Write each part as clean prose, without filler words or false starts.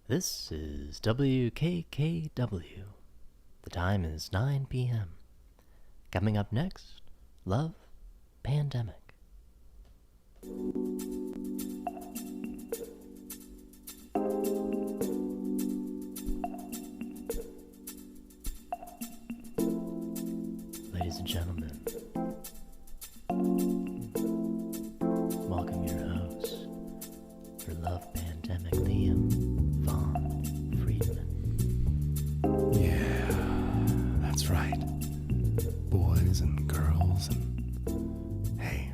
This is WKKW. The time is 9 p.m. Coming up next, Love Pandemic. Ladies and gentlemen, welcome your host for Love Pandemic, Liam Von Friedman. Yeah, that's right. Boys and girls and, hey,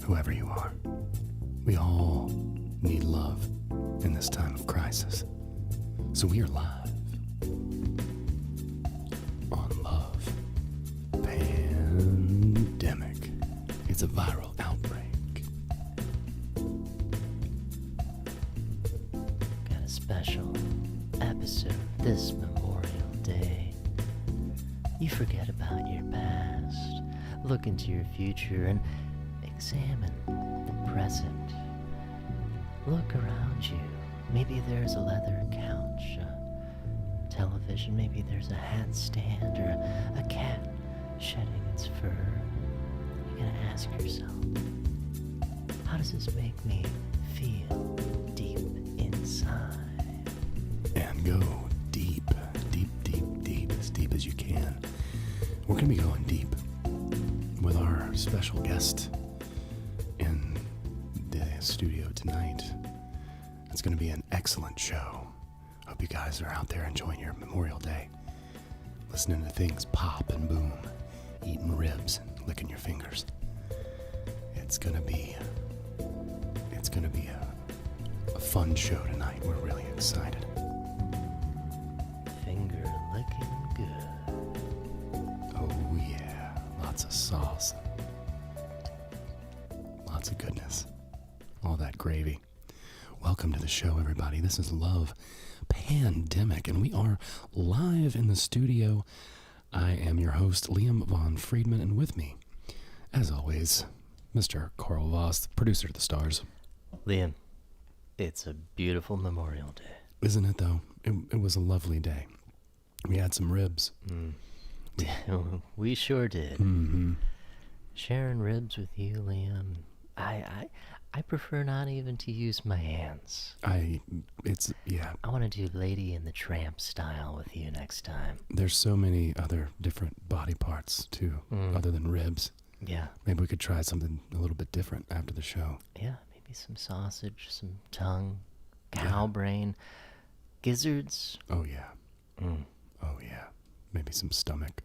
whoever you are, we all need love in this time of crisis. So we are live on Love Pandemic. It's a viral outbreak. Got a special episode this Memorial Day. You forget about your past, look into your future, and examine the present. Look around you. Maybe there's a leather couch, a television, maybe there's a hat stand or a cat shedding its fur. You gotta ask yourself, how does this make me feel deep inside? And go deep, as deep as you can. We're going to be going deep with our special guest in the studio tonight. It's going to be an excellent show. Hope you guys are out there enjoying your Memorial Day, listening to things pop and boom, eating ribs and licking your fingers. It's going to be a fun show tonight. We're really excited. Finger licking good. Oh yeah, lots of sauce, lots of goodness, all that gravy. Welcome to the show, everybody. This is Love Pandemic, and we are live in the studio. I am your host, Liam Von Friedman, and with me, as always, Mr. Karl Voss, producer of The Stars. Liam, it's a beautiful Memorial Day. Isn't it, though? It was a lovely day. We had some ribs. We sure did. Mm-hmm. Sharing ribs with you, Liam. I prefer not even to use my hands. I want to do Lady and the Tramp style with you next time. There's so many other different body parts, too, other than ribs. Yeah. Maybe we could try something a little bit different after the show. Yeah, maybe some sausage, some tongue, cow brain, gizzards. Oh, yeah. Oh, yeah. Maybe some stomach.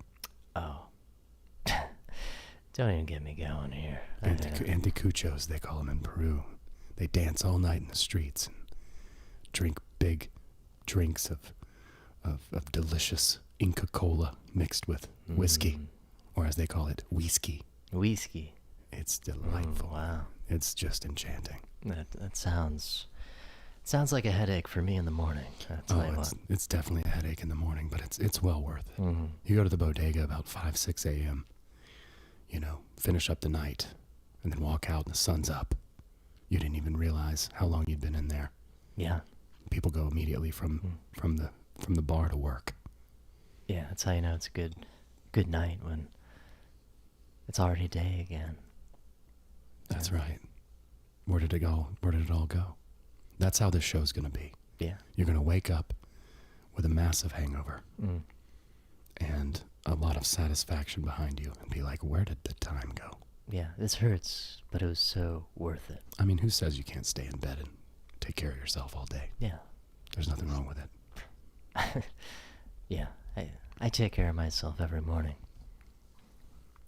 Oh. Don't even get me going here. Anticuchos, they call them in Peru. They dance all night in the streets and drink big drinks of delicious Inca Cola mixed with whiskey, or as they call it, whiskey. Whiskey. It's delightful. Wow. It's just enchanting. That sounds like a headache for me in the morning. It's definitely a headache in the morning, but it's well worth it. Mm-hmm. You go to the bodega about 5, 6 a.m., finish up the night, and then walk out and the sun's up. You didn't even realize how long you'd been in there. Yeah. People go immediately from the bar to work. Yeah, that's how you know it's a good night, when it's already day again. That's right. Where did it go? Where did it all go? That's how this show's going to be. Yeah. You're going to wake up with a massive hangover and a lot of satisfaction behind you and be like, where did the time go? Yeah, this hurts, but it was so worth it. I mean, who says you can't stay in bed and take care of yourself all day? Yeah. There's nothing wrong with it. Yeah, I take care of myself every morning.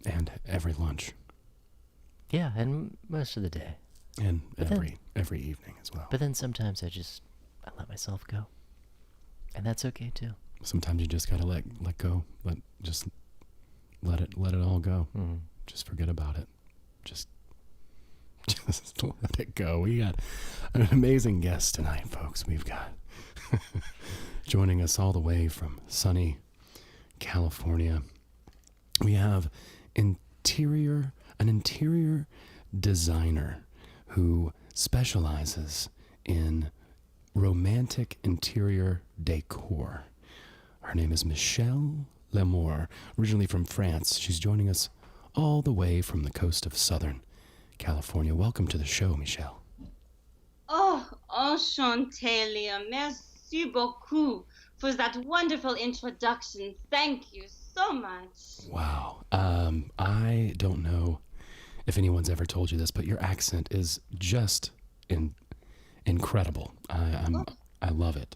And every lunch. Yeah, and most of the day. And every evening as well. But then sometimes I let myself go. And that's okay too. Sometimes you just gotta let go. Let it all go. Just forget about it. Just let it go. We got an amazing guest tonight, folks. We've got joining us all the way from sunny California. We have an interior designer who specializes in romantic interior decor. Her name is Michelle Lamour, originally from France. She's joining us all the way from the coast of Southern California. Welcome to the show, Michelle. Oh, enchanté, Liam. Merci beaucoup for that wonderful introduction. Thank you so much. Wow. I don't know if anyone's ever told you this, but your accent is just incredible. I love it.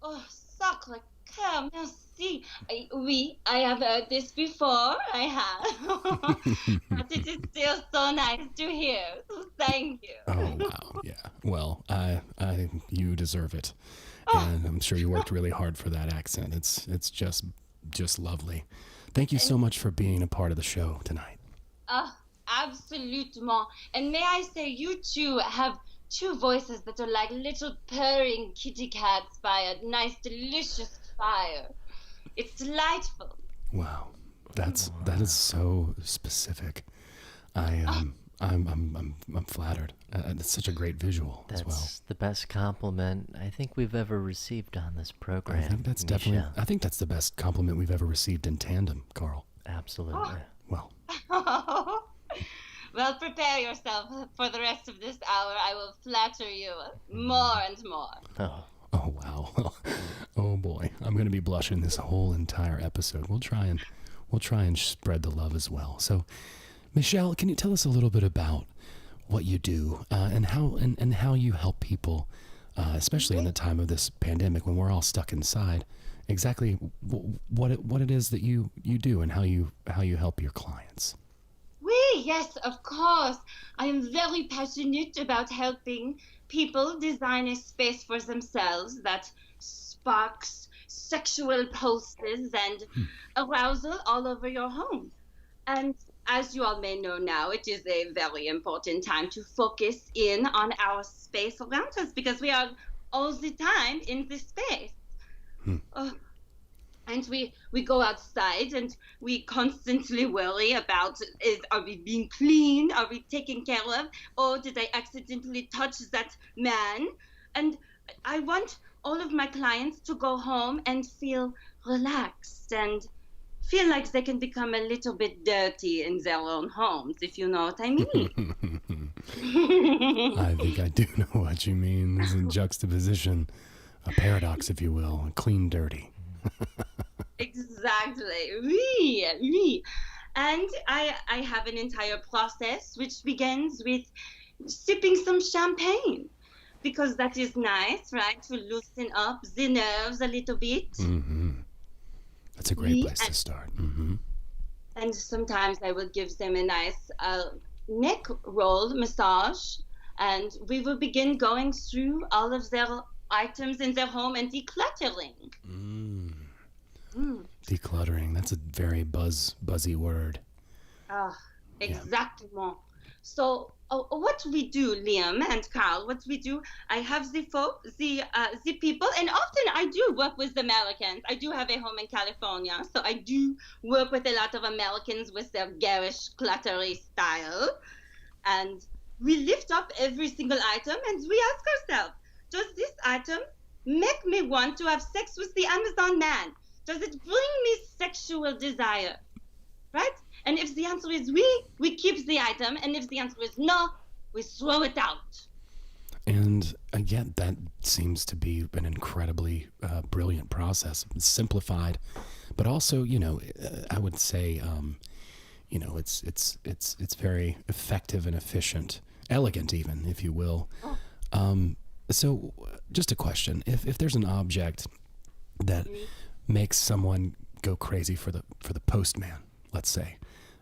Oh, sacre coeur, merci. I have heard this before. I have. But it is still so nice to hear. So thank you. Oh wow, yeah. Well, you deserve it, Oh. and I'm sure you worked really hard for that accent. It's just lovely. Thank you so much for being a part of the show tonight. Absolutement. And may I say, you two have two voices that are like little purring kitty cats by a nice, delicious fire. It's delightful. Wow, that is so specific. I'm flattered. It's such a great visual as well. That's the best compliment I think we've ever received on this program. I think that's Michelle. I think that's the best compliment we've ever received in tandem, Carl. Absolutely. Well, Well, prepare yourself for the rest of this hour. I will flatter you more and more. oh wow. Oh boy, I'm going to be blushing this whole entire episode. We'll try and spread the love as well. So, Michelle, can you tell us a little bit about what you do and how you help people, especially in the time of this pandemic when we're all stuck inside? Exactly what it is that you do and how you help your clients. Oui, yes, of course. I am very passionate about helping people design a space for themselves that sparks sexual pulses and arousal all over your home. And as you all may know now, it is a very important time to focus in on our space around us because we are all the time in this space. And we go outside and we constantly worry about, are we being clean? Are we taken care of? Or did I accidentally touch that man? And I want all of my clients to go home and feel relaxed and feel like they can become a little bit dirty in their own homes, if you know what I mean. I think I do know what you mean. There's a juxtaposition, a paradox, if you will, clean, dirty. Exactly. Oui, oui. And I have an entire process which begins with sipping some champagne because that is nice, right? To loosen up the nerves a little bit. Mm-hmm. That's a great place to start. Mm-hmm. And sometimes I will give them a nice neck roll massage, and we will begin going through all of their items in their home and decluttering. Decluttering, that's a very buzzy word. Exactement. Yeah. So what we do, Liam and Karl, what we do, I have the people, and often I do work with Americans. I do have a home in California, so I do work with a lot of Americans with their garish, cluttery style. And we lift up every single item and we ask ourselves, does this item make me want to have sex with the Amazon man? Does it bring me sexual desire? Right? And if the answer is we keep the item. And if the answer is no, we throw it out. And again, that seems to be an incredibly brilliant process. It's simplified, but also, I would say, it's very effective and efficient, elegant even, if you will. So just a question, if there's an object that makes someone go crazy for the postman, let's say,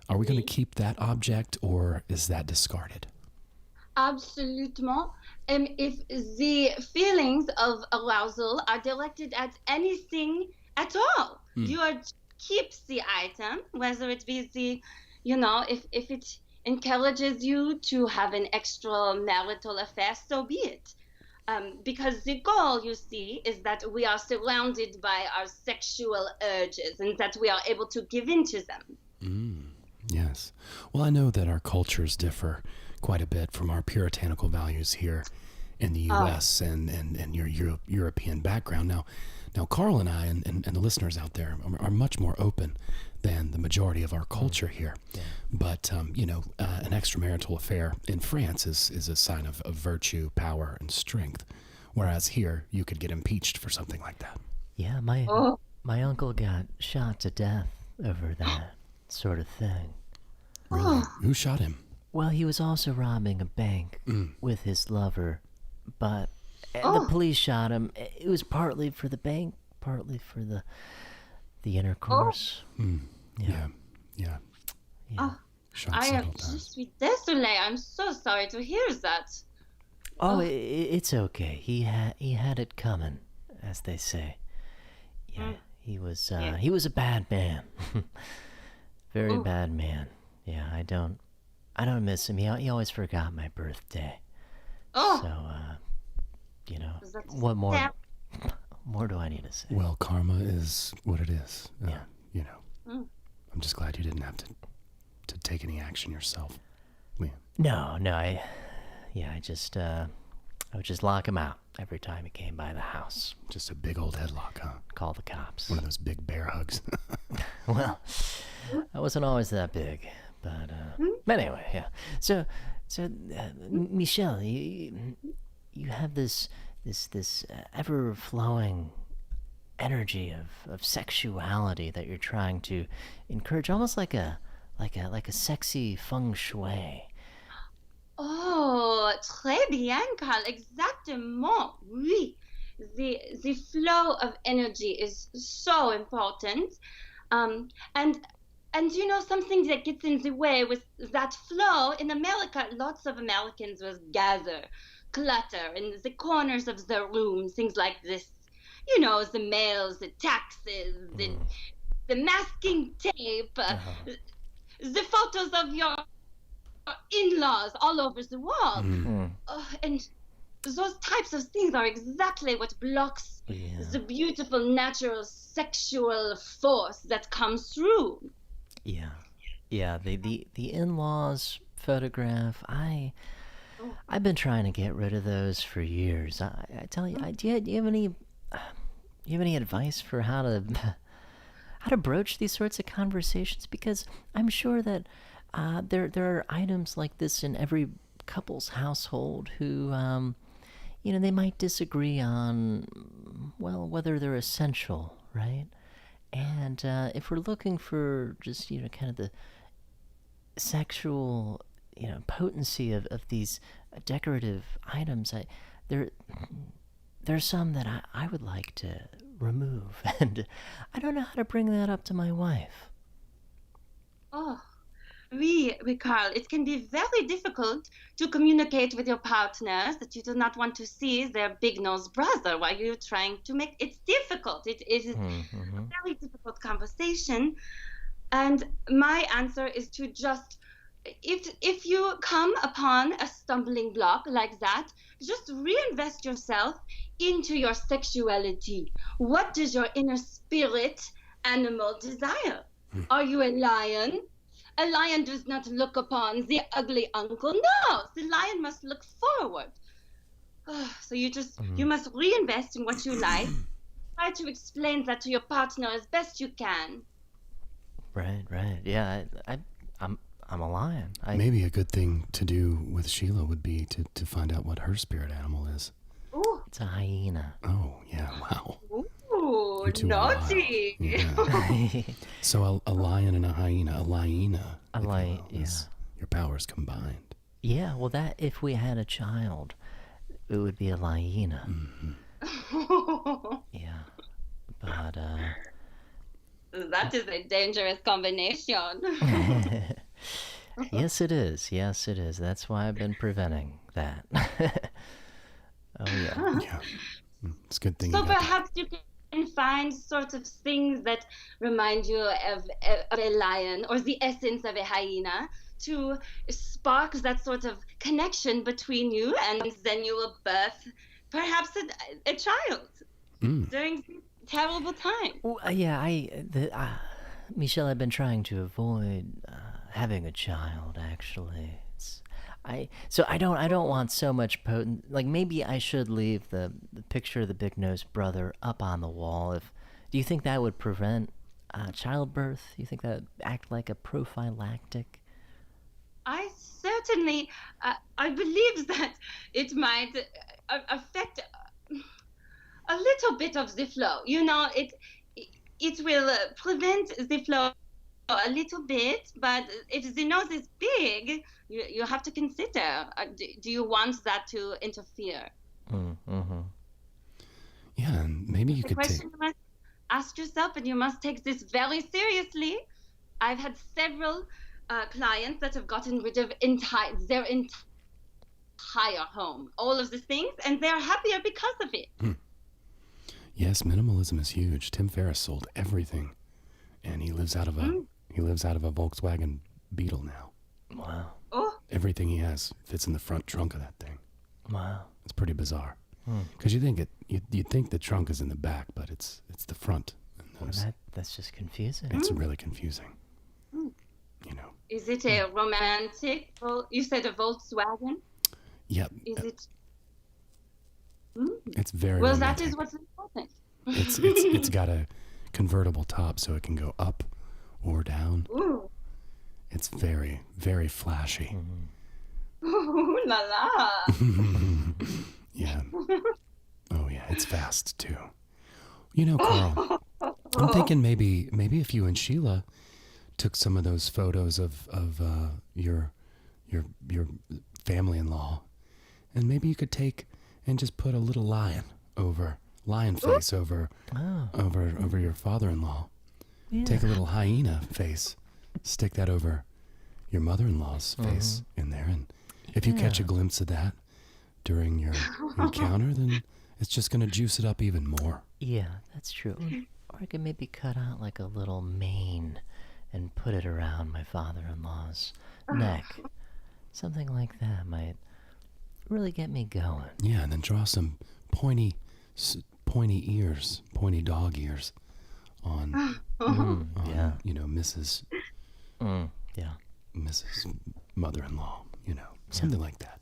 are we going to keep that object or is that discarded? Absolutement. If the feelings of arousal are directed at anything at all, you are keeps the item, whether it be if it encourages you to have an extramarital affair, so be it. Because the goal, you see, is that we are surrounded by our sexual urges and that we are able to give in to them. Yes. Well, I know that our cultures differ quite a bit from our puritanical values here in the U.S. and your European background. Now, Karl and I and the listeners out there are much more open than the majority of our culture here. Yeah. But, an extramarital affair in France is a sign of virtue, power, and strength. Whereas here, you could get impeached for something like that. Yeah, my uncle got shot to death over that sort of thing. Really? Who shot him? Well, he was also robbing a bank with his lover, but the police shot him. It was partly for the bank, partly for the intercourse. Yeah. I am just désolé. I'm so sorry to hear that. It's okay. He had it coming, as they say. Yeah, he was a bad man. Very bad man. Yeah, I don't miss him. He always forgot my birthday. So, what more do I need to say? Well, karma is what it is. I'm just glad you didn't have to take any action yourself. Yeah. No, I would just lock him out every time he came by the house. Just a big old headlock, huh? Call the cops. One of those big bear hugs. Well, I wasn't always that big, but anyway, yeah. So, Michelle, you have this ever-flowing energy of sexuality that you're trying to encourage, almost like a sexy feng shui. Oh, très bien, Karl. Exactement. Oui. The flow of energy is so important. And something that gets in the way with that flow, in America, lots of Americans will gather clutter in the corners of their room, things like this. The mails, the taxes, the masking tape, the photos of your in-laws all over the wall. And those types of things are exactly what blocks the beautiful natural sexual force that comes through. Yeah, the in-laws photograph, I've been trying to get rid of those for years. I tell you, do you have any advice for how to broach these sorts of conversations? Because I'm sure that there are items like this in every couple's household who, they might disagree on, well, whether they're essential, right? And if we're looking for just, kind of the sexual, potency of these decorative items, there's some that I would like to remove, and I don't know how to bring that up to my wife. Oui, Karl, it can be very difficult to communicate with your partners that you do not want to see their big-nosed brother while you're trying to make it's difficult. It is a very difficult conversation. And my answer is to just, if you come upon a stumbling block like that, just reinvest yourself into your sexuality. What does your inner spirit animal desire? Are you a lion? A lion does not look upon the ugly uncle. No, the lion must look forward. So you must reinvest in what you like. Try to explain that to your partner as best you can. Right. Yeah, I'm a lion. Maybe a good thing to do with Sheila would be to find out what her spirit animal is. Ooh. It's a hyena. Oh, yeah, wow. Ooh, naughty. Yeah. So a lion and a hyena. A hyena. Your powers combined. Yeah, well, that if we had a child, it would be a hyena. Yeah, but that is a dangerous combination. Yes, it is. That's why I've been preventing that. Oh yeah. Yeah. It's a good thing. So perhaps you can find sort of things that remind you of a lion or the essence of a hyena to spark that sort of connection between you, and then you will birth perhaps a child during this terrible time. Well, Michelle, I've been trying to avoid having a child, actually. I don't want so much potent. Like maybe I should leave the picture of the big nosed brother up on the wall. If do you think that would prevent childbirth? Do you think that would act like a prophylactic? I certainly, I believe that it might affect a little bit of the flow. You know, it will prevent the flow a little bit, but if the nose is big, you have to consider, do you want that to interfere? Mm-hmm. Yeah, and maybe you The could take. question you must ask yourself, and you must take this very seriously. I've had several clients that have gotten rid of their entire home, all of the things, and they're happier because of it. Yes, minimalism is huge. Tim Ferriss sold everything, and he lives out of a Volkswagen Beetle now. Wow. Oh, Everything he has fits in the front trunk of that thing. Wow. It's pretty bizarre. Because you think the trunk is in the back, but it's the front. And That's just confusing. it's really confusing. You know. is it a romantic? You said a Volkswagen. Yep. Is it? It's very Well, romantic. that is what's important. It's got a convertible top, so it can go up or down. Ooh, It's very, very flashy. ooh la la. Yeah. Oh yeah, it's fast too. You know, Carl, I'm thinking maybe if you and Sheila took some of those photos of your family-in-law, and maybe you could take and just put a little lion face over your father-in-law. Yeah. Take a little hyena face, stick that over your mother-in-law's face in there, and if you catch a glimpse of that during your encounter, then it's just going to juice it up even more. Yeah, that's true. Or I could maybe cut out like a little mane and put it around my father-in-law's neck. Something like that might really get me going. Yeah, and then draw some pointy ears, pointy dog ears on, Yeah. you know, Mrs. Yeah. Mrs. Mother-in-law, you know, something like that.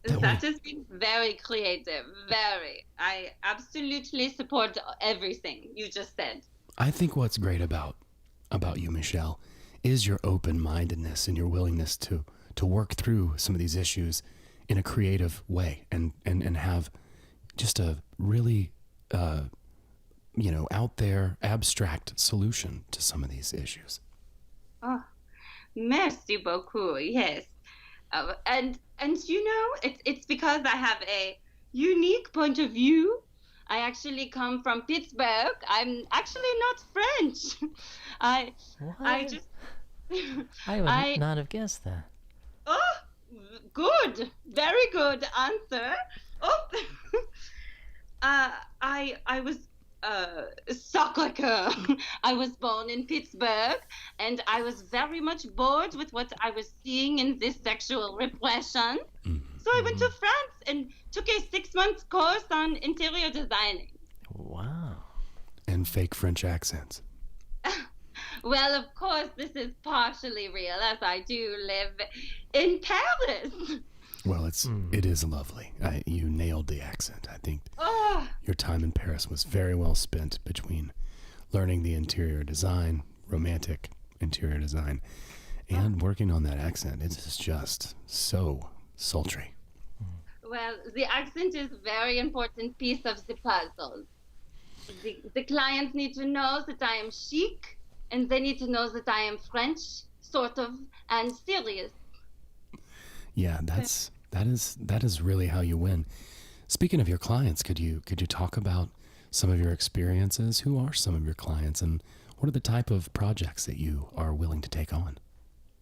That is very creative. Very. I absolutely support everything you just said. I think what's great about you, Michelle, is your open-mindedness and your willingness to work through some of these issues in a creative way and have just a really, out there, abstract solution to some of these issues. Oh, merci beaucoup. Yes. And you know, it's because I have a unique point of view. I actually come from Pittsburgh. I'm actually not French. I just I would not have guessed that. Oh, good. Very good answer. Oh, I was soccer. I was born in Pittsburgh, and I was very much bored with what I was seeing in this sexual repression. So I went to France and took a 6-month course on interior designing. Wow. And fake French accents. Well, of course, this is partially real, as I do live in Paris. Well, it is lovely. You nailed the accent. I think Oh, your time in Paris was very well spent between learning the interior design, romantic interior design, and working on that accent. It is just so sultry. well, the accent is a very important piece of the puzzle. The clients need to know that I am chic, and they need to know that I am French, sort of, and serious. Yeah, that is really how you win. Speaking of your clients, could you talk about some of your experiences? Who are some of your clients, and what are the type of projects that you are willing to take on?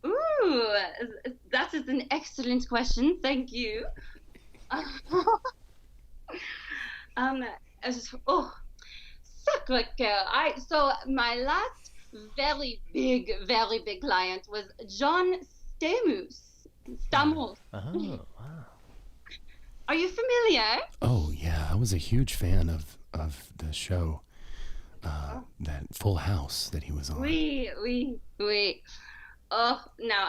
Ooh, that is an excellent question. Thank you. Sacre-cœur. So my last very big client was John Stamos. Oh, wow. Are you familiar? Oh yeah, I was a huge fan of the show, that Full House that he was on. Oui. Oh, now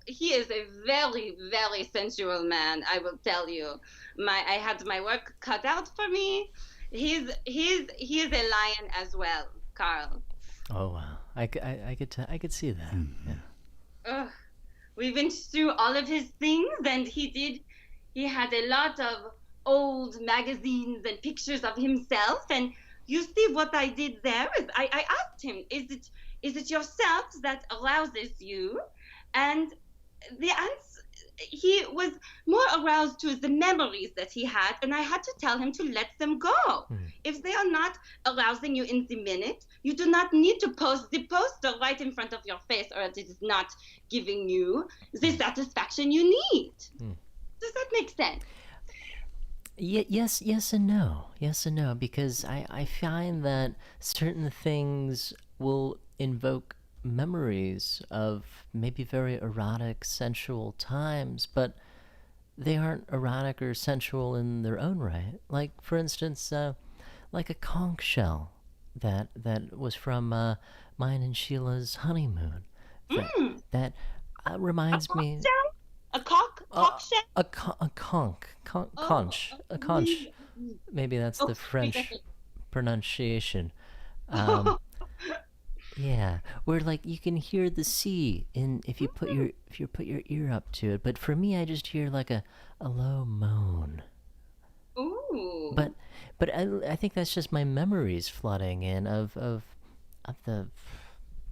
he is a very, very sensual man, I will tell you. I had my work cut out for me. He is a lion as well, Karl. Oh wow, I could see that. Yeah. Ugh. We went through all of his things, and he had a lot of old magazines and pictures of himself. And you see what I did there is I asked him, is it yourself that arouses you? And the answer, he was more aroused to the memories that he had, and I had to tell him to let them go. If they are not arousing you in the minute, you do not need to post the poster right in front of your face, or it is not giving you the satisfaction you need. Does that make sense? Yes and no. Yes and no, because I find that certain things will invoke memories of maybe very erotic, sensual times, but they aren't erotic or sensual in their own right. Like, for instance, like a conch shell that was from mine and Sheila's honeymoon. That reminds me. A cock shell? A conch. A conch. Maybe that's the French pronunciation. Yeah, where like you can hear the sea if you put your ear up to it. But for me, I just hear like a low moan. Ooh. But I think that's just my memories flooding in of the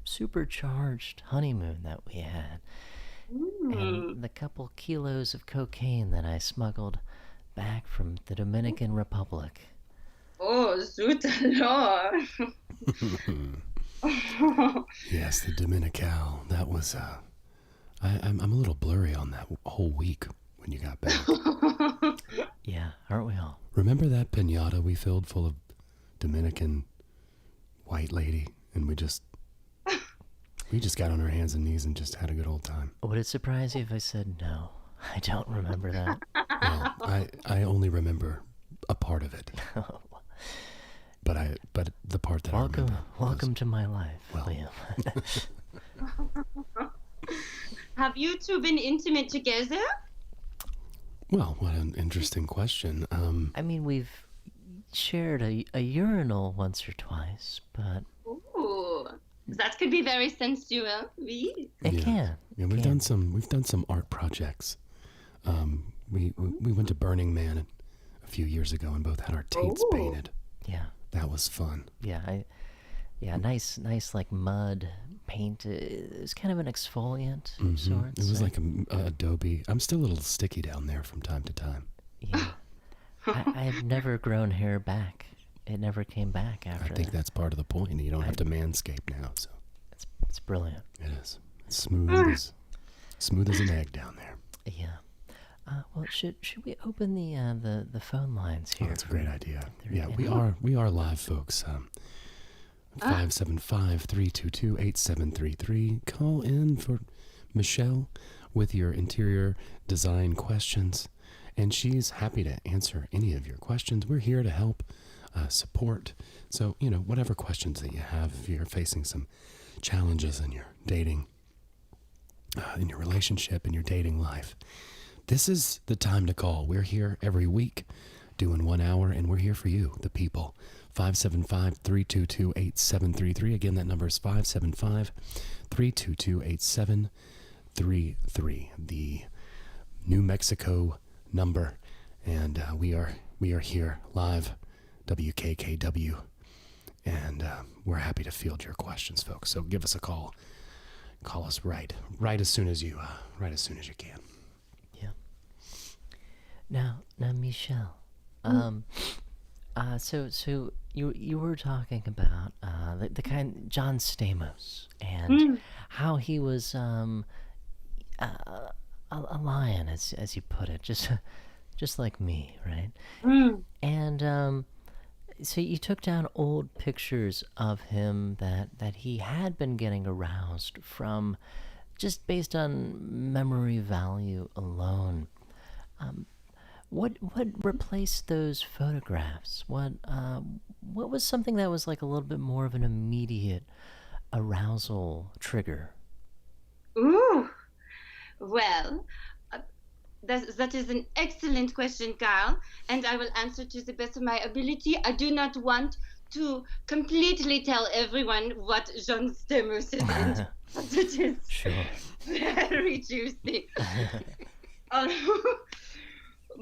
supercharged honeymoon that we had. And the couple kilos of cocaine that I smuggled back from the Dominican Republic. Oh, zut alors. Yes, the Dominical. That was, I'm a little blurry on that whole week when you got back. Yeah, aren't we all? Remember that piñata we filled full of Dominican white lady, and we just got on our hands and knees and just had a good old time. Would it surprise you if I said no? I don't remember that. Well, I only remember a part of it. But the part that I remember welcome to my life, Liam. Have you two been intimate together? Well, what an interesting question. I mean, we've shared a urinal once or twice, but... Ooh, that could be very sensual. It can. Yeah, we've done some art projects. We went to Burning Man a few years ago and both had our taints painted. Yeah. That was fun. Yeah, nice like mud paint. It was kind of an exfoliant of sorts. It was like a Adobe. I'm still a little sticky down there from time to time. Yeah. I've never grown hair back. It never came back after that. I think that's part of the point. You don't have to manscape now, so. It's brilliant. It is. It's smooth as an egg down there. Yeah. Well, should we open the phone lines here? Oh, that's a great idea. Yeah, we are live, folks. 575-322-8733. Call in for Michelle with your interior design questions, and she's happy to answer any of your questions. We're here to help support. So, whatever questions that you have, if you're facing some challenges in your dating, in your relationship, in your dating life, this is the time to call. We're here every week doing 1 hour, and we're here for you, the people. 575-322-8733. Again, that number is 575-322-8733, the New Mexico number. And we are here live, WKKW, and we're happy to field your questions, folks. So give us a call. Call us right as soon as you can. Now, Michelle, so you were talking about the kind John Stamos and how he was a lion, as you put it, just like me, right? And so you took down old pictures of him that he had been getting aroused from, just based on memory value alone. What replaced those photographs? What was something that was like a little bit more of an immediate arousal trigger? Ooh, Well, uh, that is an excellent question, Carl, and I will answer to the best of my ability. I do not want to completely tell everyone what John Stamos is into, but it is Sure. very juicy. Um,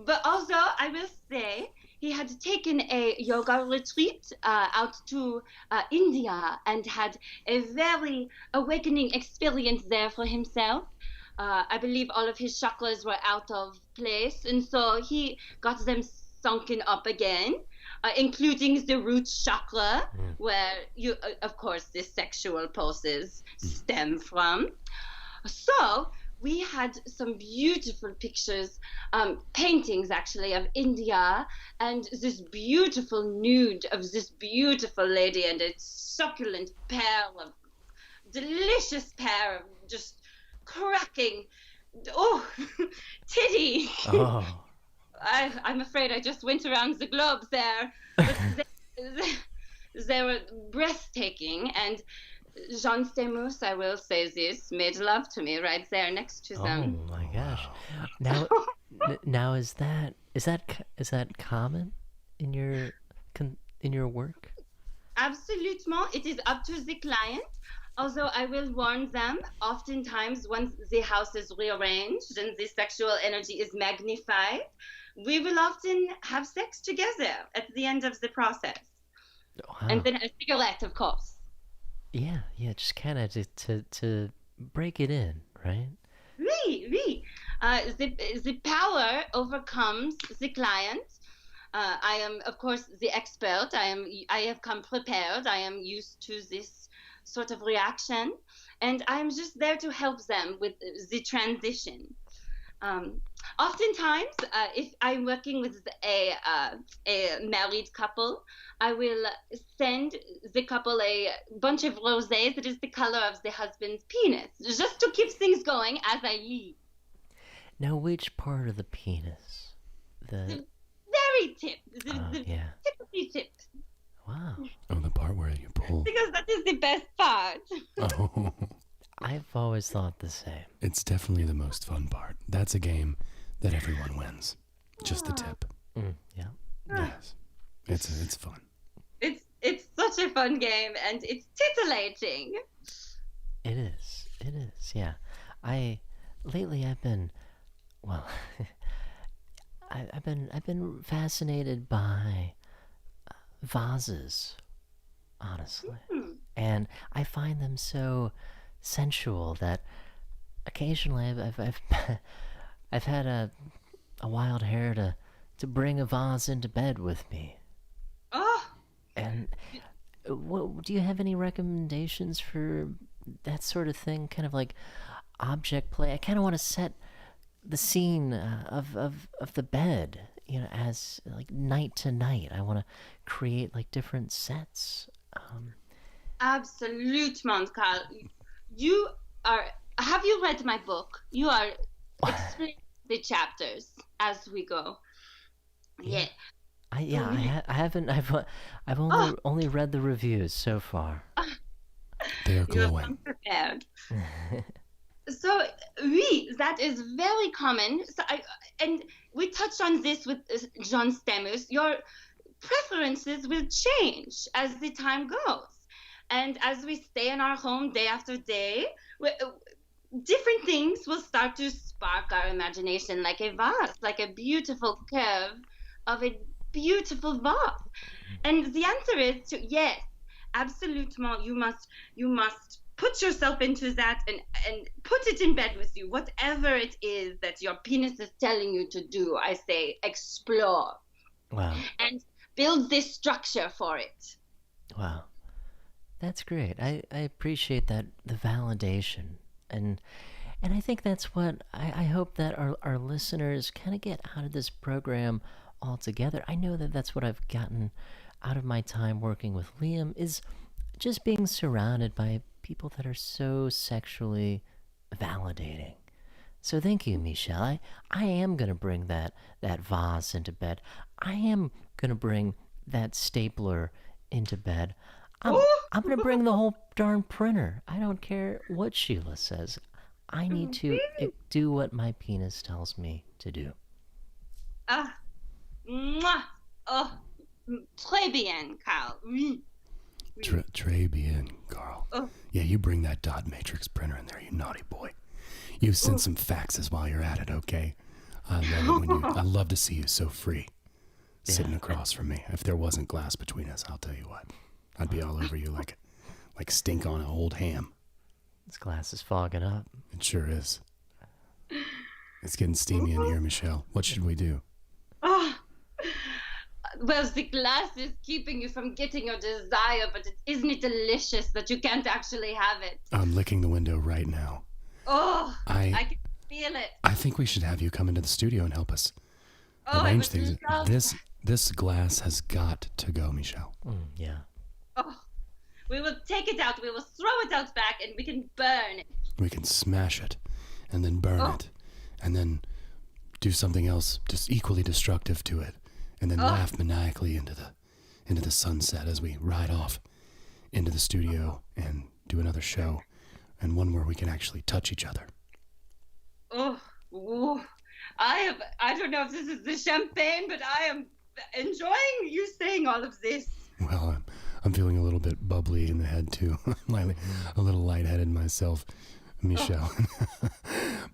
but also, I will say he had taken a yoga retreat out to India and had a very awakening experience there for himself. I believe all of his chakras were out of place, and so he got them sunken up again, including the root chakra, where of course, the sexual pulses stem from. So we had some beautiful pictures, paintings actually of India, and this beautiful nude of this beautiful lady and a succulent delicious pair of just cracking, titties. Oh. I'm afraid I just went around the globe there, but they were breathtaking, and Jean Stamos, I will say this, made love to me right there next to them. Oh my gosh! Now is that common in your work? Absolutely, it is up to the client. Although I will warn them, oftentimes once the house is rearranged and the sexual energy is magnified, we will often have sex together at the end of the process. Wow. And then a cigarette, of course. Yeah, just kind of to break it in, right? Oui. The power overcomes the client. I am, of course, the expert. I have come prepared. I am used to this sort of reaction, and I'm just there to help them with the transition. Oftentimes, if I'm working with a married couple, I will send the couple a bunch of rosés that is the color of the husband's penis, just to keep things going as I leave. Now, which part of the penis? The very tip. The yeah. tippy tip. Wow. Oh, the part where you pull. Because that is the best part. Oh. I've always thought the same. It's definitely the most fun part. That's a game that everyone wins. Just the tip. Yeah. Yes. It's fun. It's such a fun game, and it's titillating. It is. Yeah. Lately I've been, well, I've been fascinated by vases, honestly, and I find them so sensual that occasionally I've had a wild hair to bring a vase into bed with me. Oh. And do you have any recommendations for that sort of thing? Kind of like object play. I kind of want to set the scene of the bed, as like night to night. I want to create like different sets. Absolutely, Carl. Have you read my book? You are explaining the chapters as we go. Yeah. I haven't. I've only read the reviews so far. They are You're glowing. unprepared. So, oui, that is very common. And we touched on this with John Stamos. Your preferences will change as the time goes. And as we stay in our home day after day, different things will start to spark our imagination, like a vase, like a beautiful curve of a beautiful vase. And the answer is yes, absolutely. You must put yourself into that and put it in bed with you. Whatever it is that your penis is telling you to do, I say explore. Wow. And build this structure for it. Wow. That's great. I appreciate that, the validation. And I think that's what I hope that our listeners kind of get out of this program altogether. I know that that's what I've gotten out of my time working with Liam, is just being surrounded by people that are so sexually validating. So thank you, Michelle. I am going to bring that vase into bed. I am going to bring that stapler into bed. I'm going to bring the whole darn printer. I don't care what Sheila says. I need to do what my penis tells me to do. Ah, mwah. Oh, très bien, Karl. Oui. Très bien, Karl. Oh. Yeah, you bring that dot matrix printer in there, you naughty boy. You send some faxes while you're at it, okay? I love it I love to see you so free, sitting across from me. If there wasn't glass between us, I'll tell you what, I'd be all over you like stink on an old ham. This glass is fogging up. It sure is. It's getting steamy in here, Michelle. What should we do? Oh. Well, the glass is keeping you from getting your desire, but isn't it delicious that you can't actually have it? I'm licking the window right now. Oh, I can feel it. I think we should have you come into the studio and help us I arrange would things. love This glass has got to go, Michelle. Yeah. Oh, we will take it out, we will throw it out back, and we can burn it. We can smash it and then burn it and then do something else just equally destructive to it and then laugh maniacally into the sunset as we ride off into the studio and do another show, and one where we can actually touch each other. Oh, I don't know if this is the champagne, but I am enjoying you saying all of this. Well, I'm feeling a little bit bubbly in the head too. A little lightheaded myself, Michelle.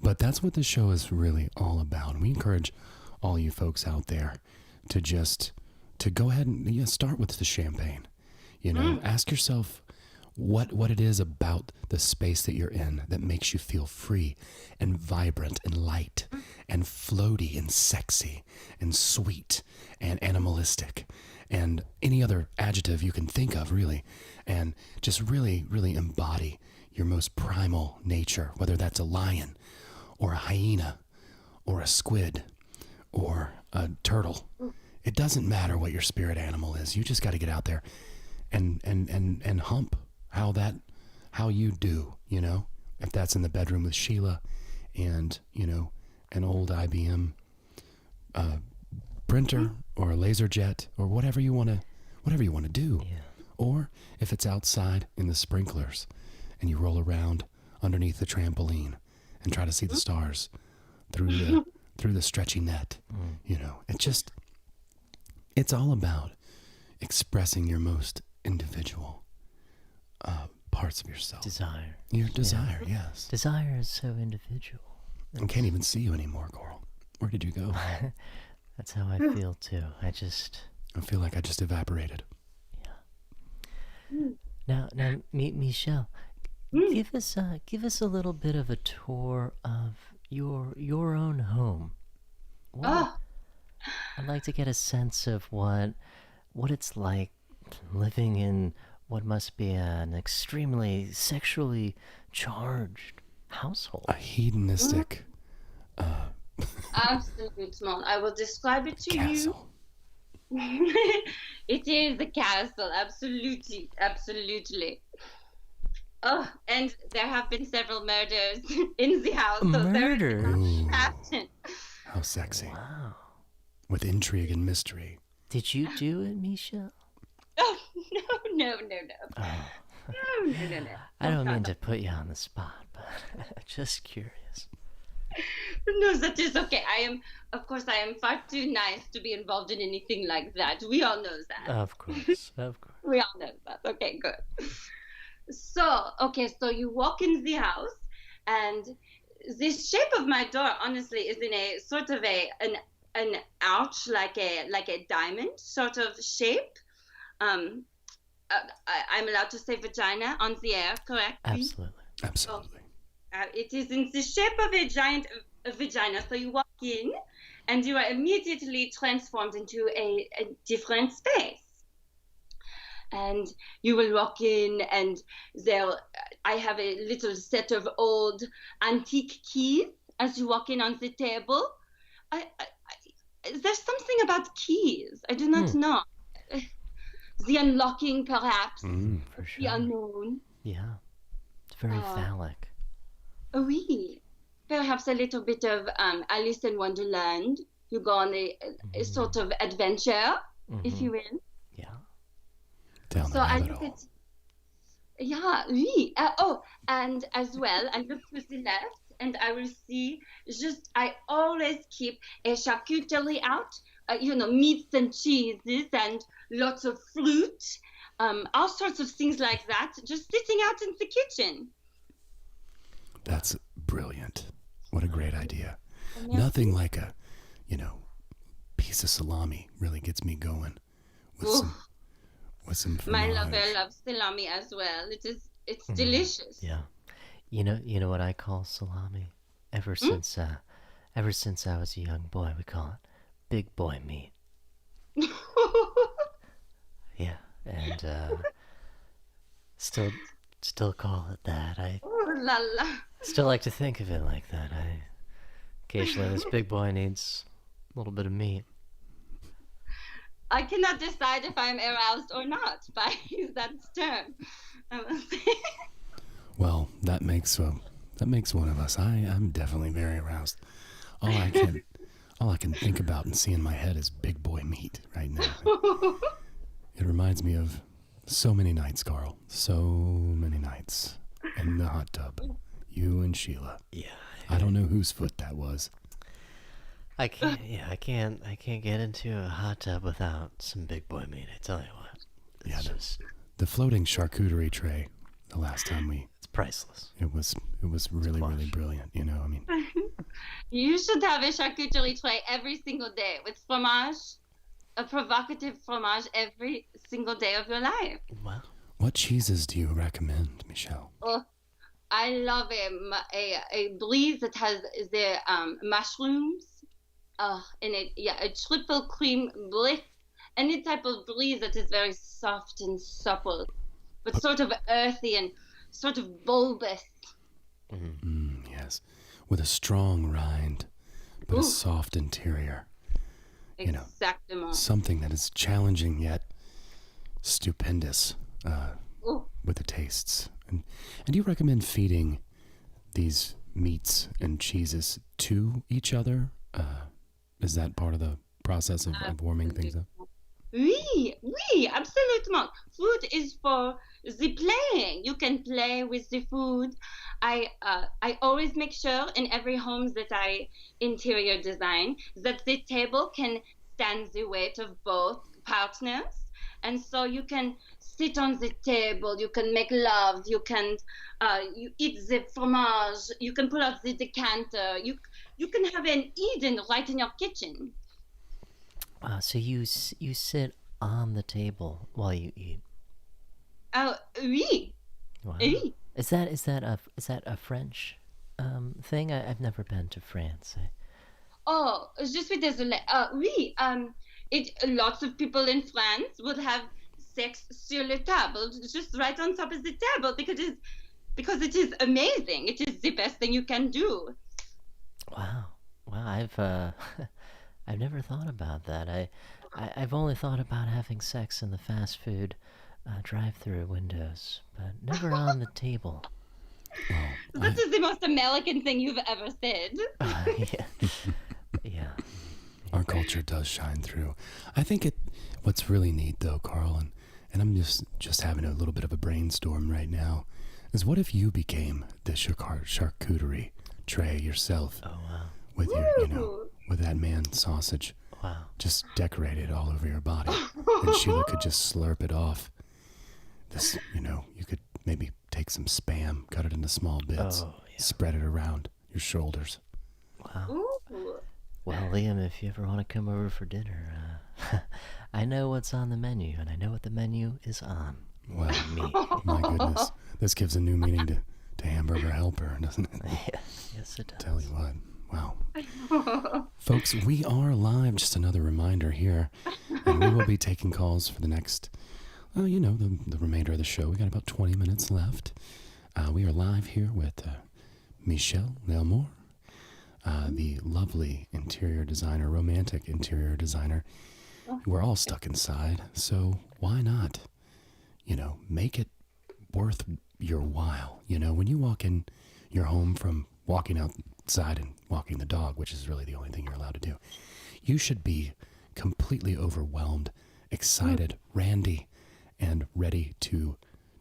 But that's what the show is really all about. We encourage all you folks out there to go ahead and start with the champagne. Ask yourself what it is about the space that you're in that makes you feel free and vibrant and light and floaty and sexy and sweet and animalistic and any other adjective you can think of, really, and just really, really embody your most primal nature, whether that's a lion or a hyena or a squid or a turtle. It doesn't matter what your spirit animal is. You just got to get out there and hump how you do, if that's in the bedroom with Sheila and, an old IBM printer or a laser jet or whatever you want to do. Yeah. Or if it's outside in the sprinklers and you roll around underneath the trampoline and try to see the stars through the stretchy net. It's all about expressing your most individual parts of yourself. Desire. Your desire, yes. Desire is so individual. I can't even see you anymore, Coral. Where did you go? That's how I feel too. I feel like I just evaporated. Yeah. Now, Michelle, give us a little bit of a tour of your own home. I'd like to get a sense of what it's like living in what must be an extremely sexually charged household. A hedonistic Absolute small. I will describe it to castle. you. It is a castle, absolutely. Oh, and there have been several murders in the house. Murders? So passion. How sexy. Wow. With intrigue and mystery. Did you do it, Michelle? Oh, no. Oh. No. I don't mean to put you on the spot, but just curious. No, that is okay. I am far too nice to be involved in anything like that. We all know that. Of course. We all know that. Okay, good. So you walk in the house, and the shape of my door, honestly, is in a sort of an arch, like a diamond sort of shape. I'm allowed to say vagina on the air, correct? Absolutely. It is in the shape of a giant vagina. So you walk in, and you are immediately transformed into a different space. And you will walk in, and I have a little set of old antique keys as you walk in on the table. There's something about keys. I do not know. The unlocking, perhaps. For sure. The unknown. Yeah. It's very phallic. Oui. Perhaps a little bit of Alice in Wonderland. You go on a sort of adventure, if you will. Yeah. Down the rabbit hole. Yeah, oui. And as well, I look to the left, and I will see I always keep a charcuterie out, meats and cheeses and lots of fruit, all sorts of things like that, just sitting out in the kitchen. That's brilliant. What a great idea. Yeah. Nothing like a, piece of salami really gets me going with some fromage. My lover loves salami as well. It's delicious. Yeah. You know what I call salami? Ever since I was a young boy, we call it big boy meat. Yeah, and still call it that. I Oh la la. still like to think of it like that. Occasionally this big boy needs a little bit of meat. I cannot decide if I'm aroused or not by that term. Well, that makes one of us. I'm definitely very aroused. All I can think about and see in my head is big boy meat right now. It reminds me of so many nights, Karl. So many nights in the hot tub. You and Sheila. Yeah. I don't know whose foot that was. I can't get into a hot tub without some big boy meat. I tell you what. It's just The floating charcuterie tray. The last time it's priceless. it was really brilliant. You should have a charcuterie tray every single day with fromage, a provocative fromage every single day of your life. Wow. What cheeses do you recommend, Michelle? Oh, I love a brie that has the mushrooms. In it, a triple cream brie. Any type of brie that is very soft and supple, but sort of earthy and sort of bulbous. Yes, with a strong rind, but a soft interior. Exactement. Something that is challenging yet stupendous with the tastes. And do you recommend feeding these meats and cheeses to each other? Is that part of the process of warming things up? Oui, absolument. Food is for the playing. You can play with the food. I always make sure in every home that I interior design that the table can stand the weight of both partners. And so you can sit on the table, you can make love, you can you eat the fromage, you can pull out the decanter, you can have an Eden right in your kitchen. Wow. So you sit on the table while you eat. Oh, oui. Wow. Oui. Is that a French thing? I've never been to France. Oh, je suis désolée. Oui. Lots of people in France would have sex sur le table, just right on top of the table, because it is amazing. It is the best thing you can do. Wow. I've never thought about that. I've only thought about having sex in the fast food drive-through windows, but never on the table. This is the most American thing you've ever said. Yeah. Our culture does shine through. I think what's really neat though, Karl, and I'm just having a little bit of a brainstorm right now, is what if you became the charcuterie tray yourself? Oh wow. With your, with that man sausage. Wow. Just decorated all over your body. And Sheila could just slurp it off. You could maybe take some Spam, cut it into small bits, spread it around your shoulders. Wow. Ooh. Well, Liam, if you ever want to come over for dinner, I know what's on the menu, and I know what the menu is on. Well, Me. my goodness. This gives a new meaning to Hamburger Helper, doesn't it? Yeah. Yes, it does. Tell you what. Wow. Folks, we are live. Just another reminder here. And we will be taking calls for the next, the remainder of the show. We got about 20 minutes left. We are live here with Michelle Leilmore, the lovely interior designer, romantic interior designer. We're all stuck inside, so why not, make it worth your while. When you walk in your home from walking outside and walking the dog, which is really the only thing you're allowed to do, you should be completely overwhelmed, excited, randy, and ready to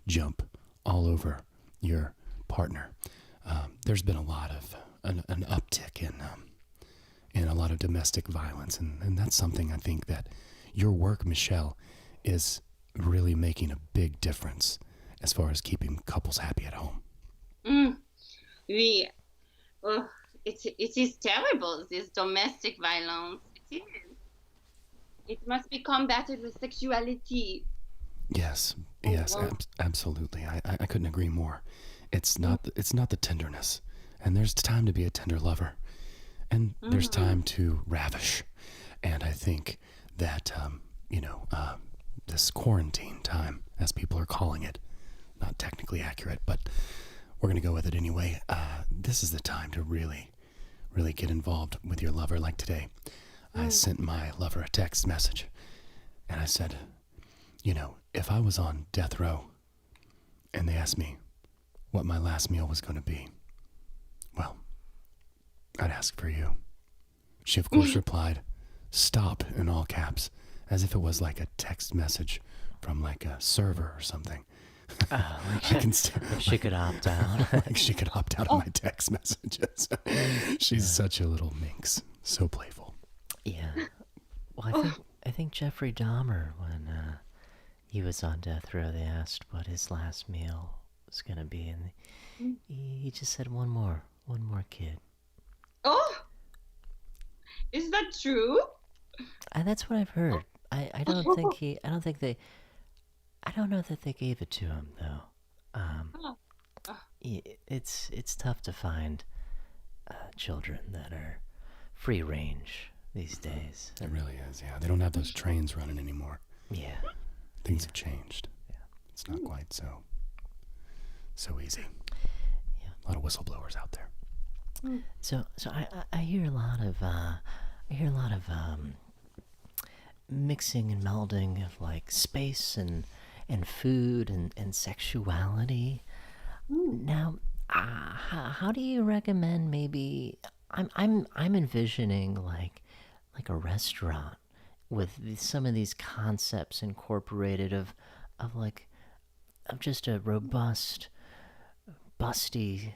jump all over your partner. There's been a lot an uptick in a lot of domestic violence, and that's something I think that your work, Michelle, is really making a big difference as far as keeping couples happy at home. We, oh, it is terrible, this domestic violence. It is. It must be combated with sexuality. Yes, Oh, yes, wow. absolutely. I couldn't agree more. It's not the tenderness, and there's time to be a tender lover, and there's time to ravish, and I think that this quarantine time, as people are calling it, not technically accurate, but we're gonna go with it anyway. This is the time to really, really get involved with your lover. Like today, I sent my lover a text message, and I said, if I was on death row and they asked me what my last meal was going to be, well, I'd ask for you. She, of course, replied, "Stop," in all caps, as if it was like a text message from like a server or something. She could opt out. Like she could opt out of my text messages. She's such a little minx, so playful. Yeah. Well, I think Jeffrey Dahmer, when he was on death row, they asked what his last meal was gonna be, and he just said one more kid. Oh, is that true? And that's what I've heard. I don't know that they gave it to him though. It's tough to find children that are free range these days. It really is, yeah. They don't have those trains running anymore. Yeah. Things have changed. Yeah. It's not quite so easy. Yeah. A lot of whistleblowers out there. So I hear a lot of mixing and melding of like space and food and sexuality. Now, how do you recommend maybe? I'm envisioning like a restaurant with some of these concepts incorporated of just a robust, busty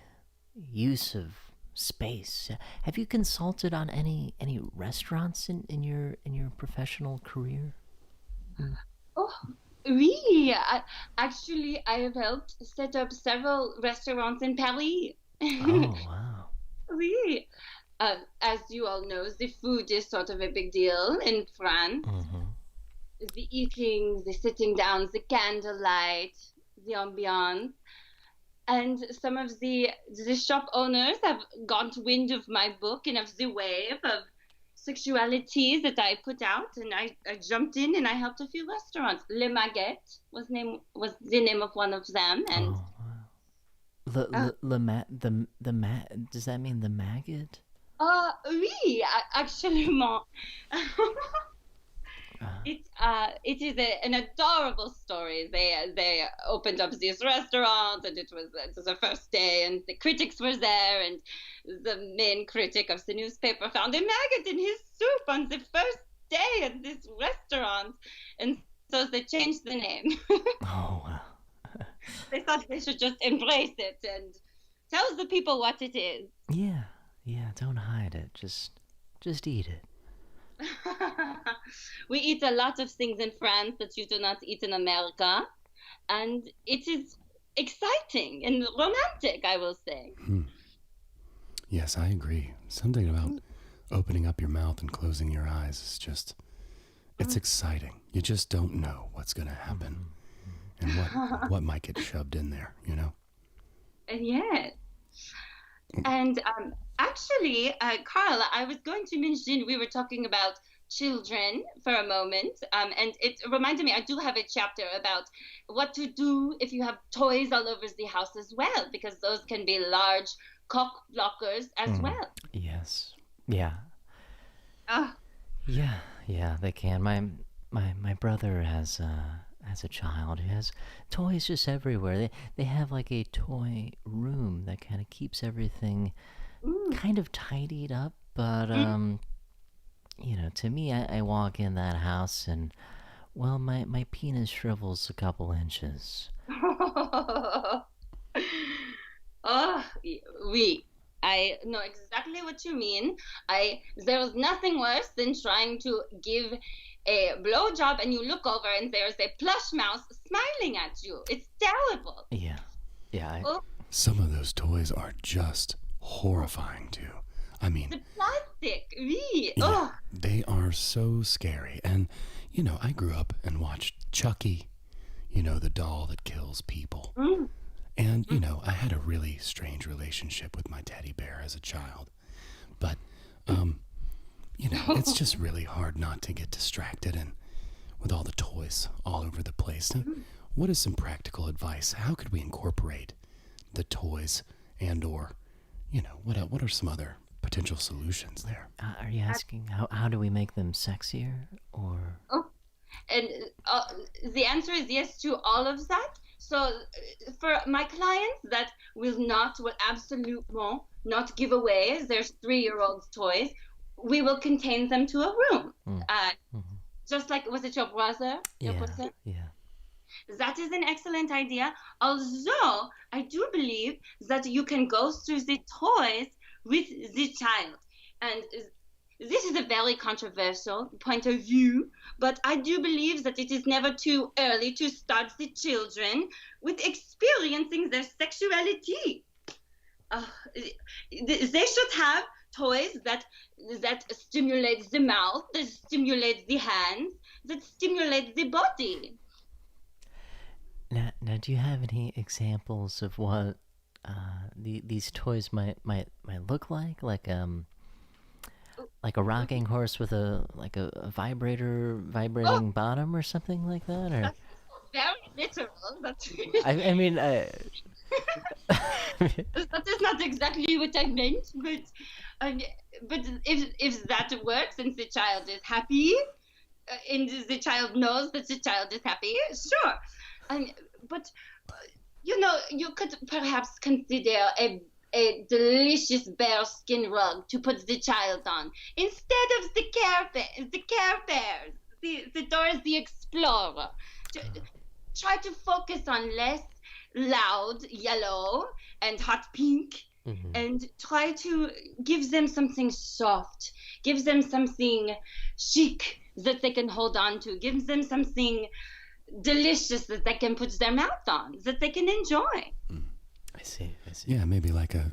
use of space. Have you consulted on any restaurants in your professional career? Oh, really? Actually, I have helped set up several restaurants in Paris. Oh wow. Really? As you all know, the food is sort of a big deal in France. The eating, the sitting down, the candlelight, the ambiance. And some of the shop owners have got wind of my book and of the wave of sexuality that I put out, and I jumped in and I helped a few restaurants. Le Maguette was the name of one of them, and Oh wow. Does that mean the maggot? oui, actually, it is an adorable story. They opened up this restaurant, and it was the first day, and the critics were there, and the main critic of the newspaper found a maggot in his soup on the first day at this restaurant, and so they changed the name. Oh wow. They thought they should just embrace it and tell the people what it is. Yeah, don't hide it. Just eat it. We eat a lot of things in France that you do not eat in America, and it is exciting and romantic, I will say. Yes, I agree. Something about opening up your mouth and closing your eyes is just, it's exciting. You just don't know what's going to happen and what might get shoved in there, Yes. And actually, Karl, I was going to mention, we were talking about children for a moment, and it reminded me, I do have a chapter about what to do if you have toys all over the house as well, because those can be large cock blockers as well. Yes. Yeah. Oh, Yeah, they can. My brother has a child who has toys just everywhere. They have like a toy room that kind of keeps everything kind of tidied up, but to me, I walk in that house and, well, my penis shrivels a couple inches. oh, oui. I know exactly what you mean. There's nothing worse than trying to give a blowjob and you look over and there's a plush mouse smiling at you. It's terrible. Yeah. Yeah. Oh, Some of those toys are just horrifying too. I mean, the plastic, oui. yeah, Oh, they are so scary. And, you know, I grew up and watched Chucky, you know, the doll that kills people. mm. And, you know, I had a really strange relationship with my teddy bear as a child. But, you know, it's just really hard not to get distracted and with all the toys all over the place. Now, what is some practical advice? How could we incorporate the toys and or, you know, what are some other potential solutions there? Are you asking how do we make them sexier or? And the answer is yes to all of that. So for my clients that will absolutely not give away their 3-year-old's toys, we will contain them to a room. Just like, was it your brother? Your brother? Yeah. That is an excellent idea. Although I do believe that you can go through the toys with the child. And this is a very controversial point of view, but I do believe that it is never too early to start the children with experiencing their sexuality. They should have toys that stimulate the mouth, that stimulate the hands, that stimulate the body. Now, do you have any examples of what these toys might look like? Like a rocking horse with a vibrating bottom or something like that, or Very literal. I mean, that is not exactly what I meant, but if that works and the child is happy, and the child knows that the child is happy, sure. But you know, you could perhaps consider a delicious bearskin rug to put the child on instead of the Care Bears, the Doris the Explorer. Try to focus on less loud yellow and hot pink, and try to give them something soft, give them something chic that they can hold on to, give them something delicious that they can put their mouth on, that they can enjoy. I see. Yeah, maybe like a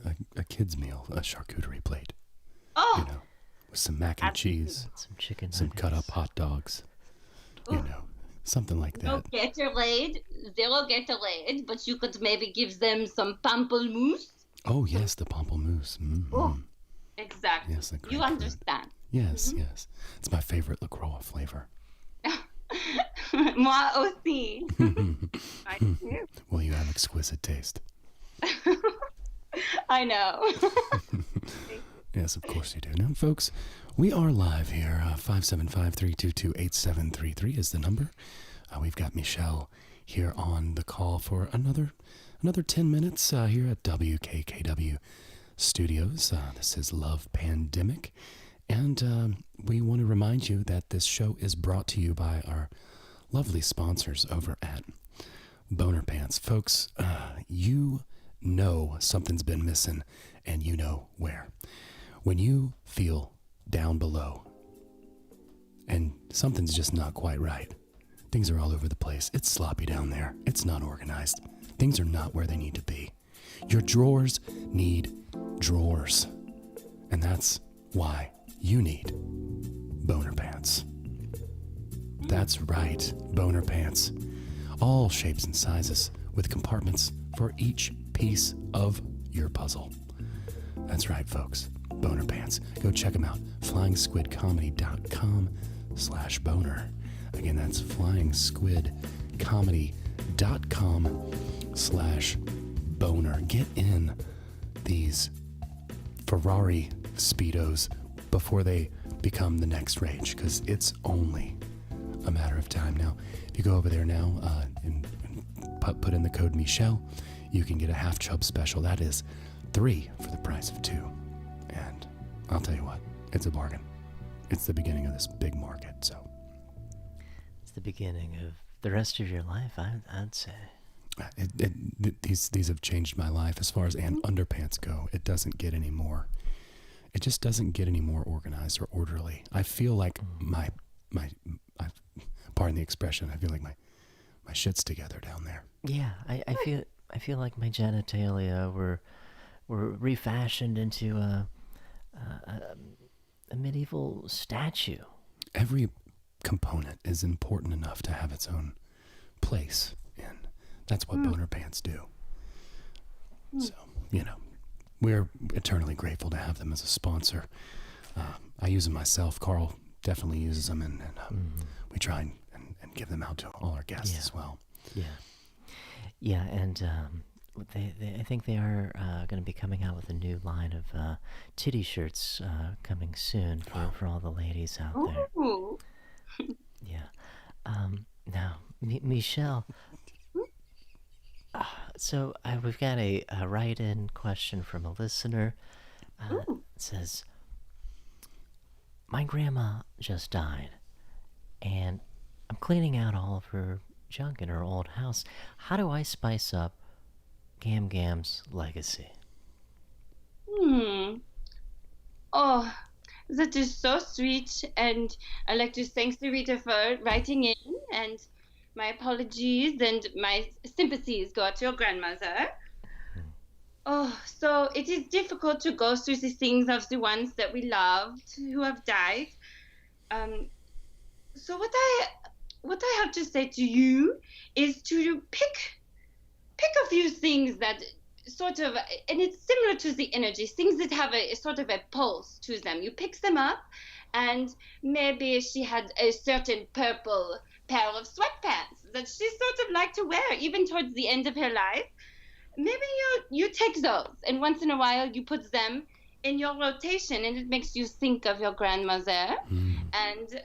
kid's meal, a charcuterie plate. Oh, You know, with some mac and cheese, Some chicken some nuggets. cut up hot dogs. You know, something like no that. zero Gatorade, but you could maybe give them some pamplemousse. Oh yes, the pamplemousse. Oh, exactly. Yes, the You grapefruit. understand. Yes, yes. It's my favorite LaCroix flavor. Moi aussi. I do. Well, you have exquisite taste. I know. Yes, of course you do. Now, folks, we are live here. 575-322-8733 is the number. We've got Michelle here on the call for another 10 minutes here at WKKW Studios. This is Love Pandemic. And we want to remind you that this show is brought to you by our lovely sponsors over at Boner Pants. Folks, you know something's been missing, and you know where. When you feel down below and something's just not quite right, things are all over the place. It's sloppy down there. It's not organized. Things are not where they need to be. Your drawers need drawers. And that's why you need Boner Pants. That's right, Boner Pants. All shapes and sizes with compartments for each piece of your puzzle. That's right, folks. Boner Pants. Go check them out. FlyingSquidComedy.com/boner. Again, that's FlyingSquidComedy.com/boner. Get in these Ferrari Speedos before they become the next rage, because it's only a matter of time. Now, if you go over there now and put in the code Michelle, you can get a half chub special. That is 3 for the price of 2. And I'll tell you what, it's a bargain. It's the beginning of this big market, so. It's the beginning of the rest of your life, I'd say. These have changed my life as far as underpants go. It doesn't get any more. It just doesn't get any more organized or orderly. I feel like my pardon the expression. I feel like my shit's together down there. Yeah, I feel like my genitalia were refashioned into a medieval statue. Every Component is important enough to have its own place, and that's what boner pants do. So, we're eternally grateful to have them as a sponsor. I use them myself. Karl definitely uses them, and we try and give them out to all our guests as well. Yeah, and I think they are going to be coming out with a new line of titty shirts coming soon for all the ladies out there. Ooh. Yeah. Now, Michelle. So we've got a write-in question from a listener. It says, my grandma just died, and I'm cleaning out all of her junk in her old house. How do I spice up Gam Gam's legacy? Oh, that is so sweet, and I'd like to thank the reader for writing in, and my apologies and my sympathies go to your grandmother. Oh, so it is difficult to go through the things of the ones that we loved who have died. So what I have to say to you is to pick a few things that sort of, and it's similar to the energy, things that have a sort of a pulse to them. You pick them up, and maybe she had a certain purple pair of sweatpants that she sort of liked to wear even towards the end of her life. Maybe you take those, and once in a while you put them in your rotation, and it makes you think of your grandmother. And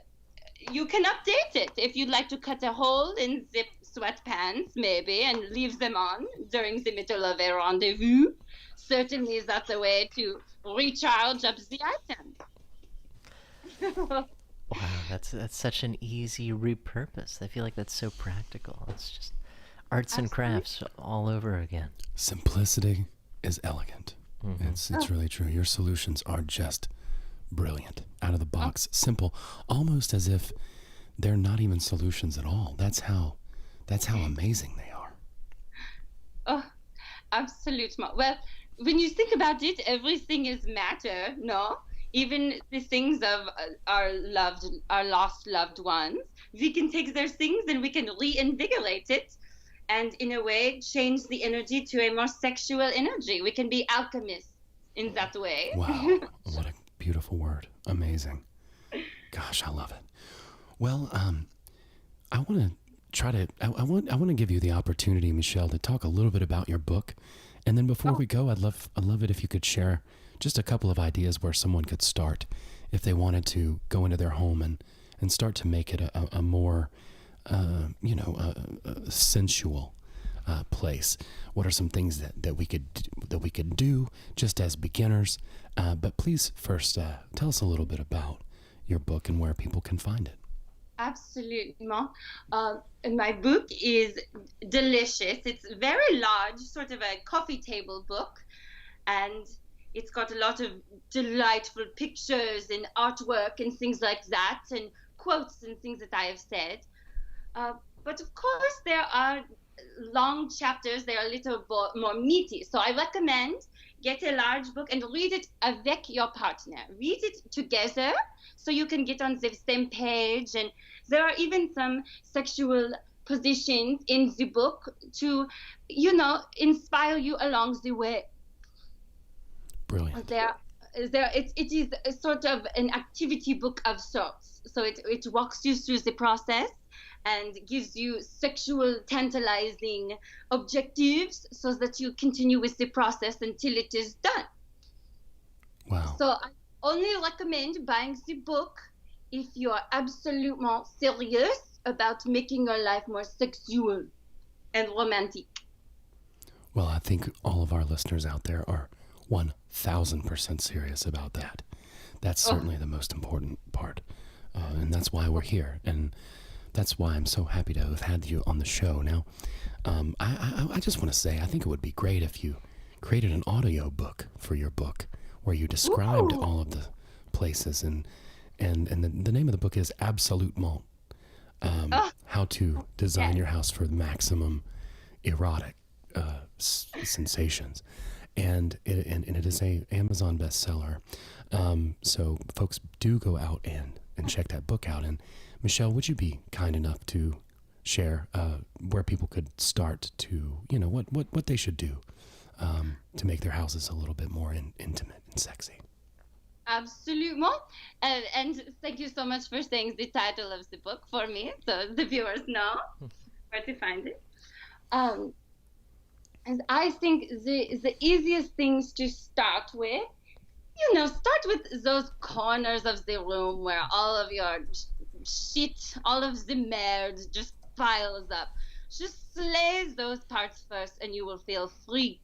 you can update it if you'd like to cut a hole in zip sweatpants maybe and leave them on during the middle of a rendezvous. Certainly that's a way to recharge up the item. Wow, that's such an easy repurpose. I feel like that's so practical. It's just arts and crafts all over again. Simplicity is elegant. It's really true. Your solutions are just brilliant, out of the box, simple, almost as if they're not even solutions at all. That's how amazing they are. Oh, absolutely. Well, when you think about it, everything is matter, no? Even the things of our lost loved ones, we can take their things and we can reinvigorate it, and in a way change the energy to a more sexual energy. We can be alchemists in that way. Wow, what a beautiful word. Amazing. Gosh, I love it. Well, I want to give you the opportunity, Michelle, to talk a little bit about your book. And then before we go, I'd love it if you could share just a couple of ideas where someone could start if they wanted to go into their home and start to make it a more, sensual place. What are some things that we could do just as beginners? But please first tell us a little bit about your book and where people can find it. Absolutely. My book is delicious. It's very large, sort of a coffee table book, and it's got a lot of delightful pictures and artwork and things like that, and quotes and things that I have said. But of course, there are long chapters. They are a little more meaty. So I recommend get a large book and read it avec your partner. Read it together so you can get on the same page. And there are even some sexual positions in the book to, inspire you along the way. Brilliant. It is a sort of an activity book of sorts. So it walks you through the process and gives you sexual tantalizing objectives so that you continue with the process until it is done. Wow. So I only recommend buying the book if you are absolutely serious about making your life more sexual and romantic. Well, I think all of our listeners out there are 1,000% serious about that. That's certainly the most important part. And that's why we're here. And that's why I'm so happy to have had you on the show. Now, I just want to say, I think it would be great if you created an audio book for your book where you described all of the places, and the name of the book is Absolutement, how to design your house for maximum erotic sensations. And it is a Amazon bestseller. So folks, do go out and check that book out. And Michelle, would you be kind enough to share where people could start to, what they should do to make their houses a little bit more intimate and sexy? Absolument. And thank you so much for saying the title of the book for me, so the viewers know where to find it. And I think the easiest things to start with, start with those corners of the room where all of your shit, all of the merde just piles up. Just slay those parts first and you will feel free.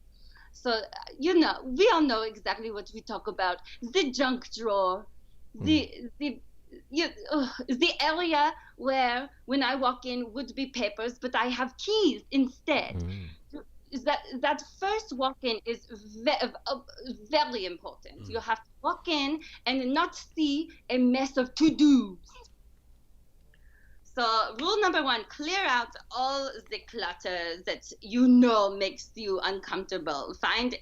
So, we all know exactly what we talk about. The junk drawer, the area where when I walk in would be papers, but I have keys instead. That first walk-in is very important. You have to walk in and not see a mess of to-dos. So rule number 1, clear out all the clutter that makes you uncomfortable. Find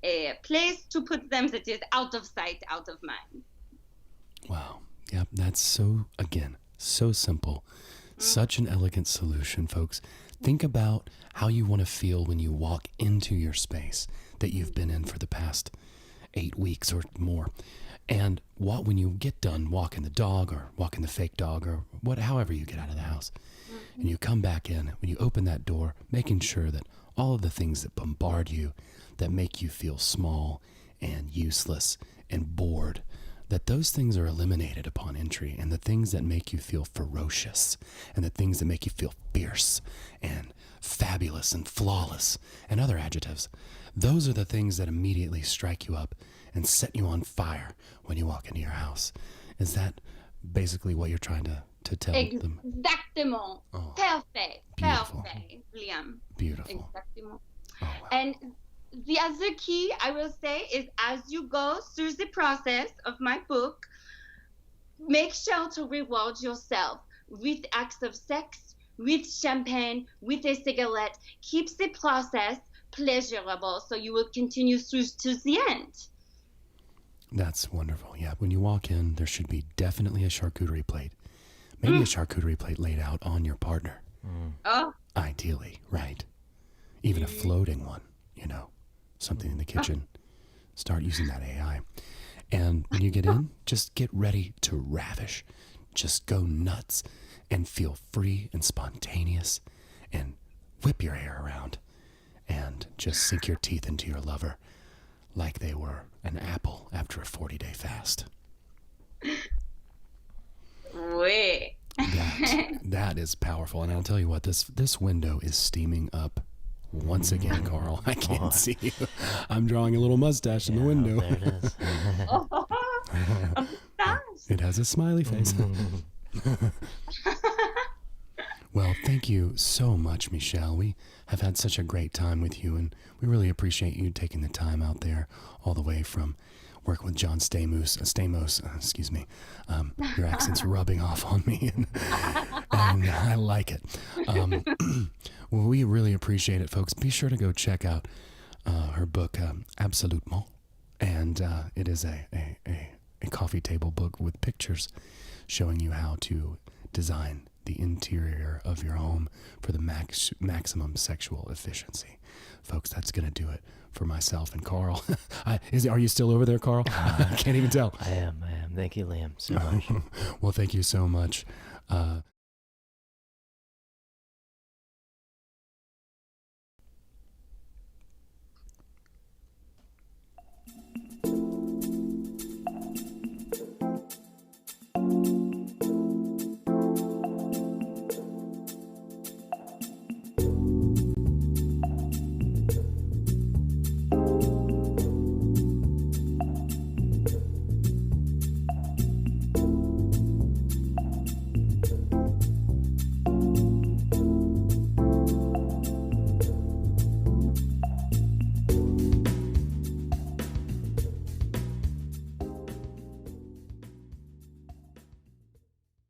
a place to put them that is out of sight, out of mind. Wow. Yep, that's so simple. Such an elegant solution, folks. Think about how you want to feel when you walk into your space that you've been in for the past 8 weeks or more. And when you get done walking the dog or walking the fake dog or however you get out of the house, and you come back in, when you open that door, making sure that all of the things that bombard you, that make you feel small and useless and bored, that those things are eliminated upon entry, and the things that make you feel ferocious and the things that make you feel fierce and fabulous and flawless and other adjectives, those are the things that immediately strike you up and set you on fire when you walk into your house. Is that basically what you're trying to tell them? Exactement. Oh, Perfect. beautiful. Perfect, Liam. Beautiful. Exactement. Oh, wow. And the other key I will say is, as you go through the process of my book, make sure to reward yourself with acts of sex, with champagne, with a cigarette. Keep the process pleasurable so you will continue through to the end. That's wonderful. Yeah, when you walk in, there should be definitely a charcuterie plate. Maybe a charcuterie plate laid out on your partner. Oh. Ideally, right? Even a floating one, something in the kitchen. Start using that AI. And when you get in, just get ready to ravish. Just go nuts and feel free and spontaneous and whip your hair around and just sink your teeth into your lover like they were an apple after a 40-day fast. Wait. That is powerful. And I'll tell you what, this window is steaming up once again, Karl. I can't see you. I'm drawing a little mustache in the window. There it is. It has a smiley face. Well, thank you so much, Michelle. We have had such a great time with you, and we really appreciate you taking the time out there all the way from working with John Stamos, excuse me. Your accent's rubbing off on me, and I like it. Well, we really appreciate it, folks. Be sure to go check out her book, Absolutement, and it is a coffee table book with pictures showing you how to design the interior of your home for the maximum sexual efficiency. Folks, that's going to do it for myself and Karl. Are you still over there, Karl? I can't even tell. I am. Thank you, Liam, so much. Well, thank you so much.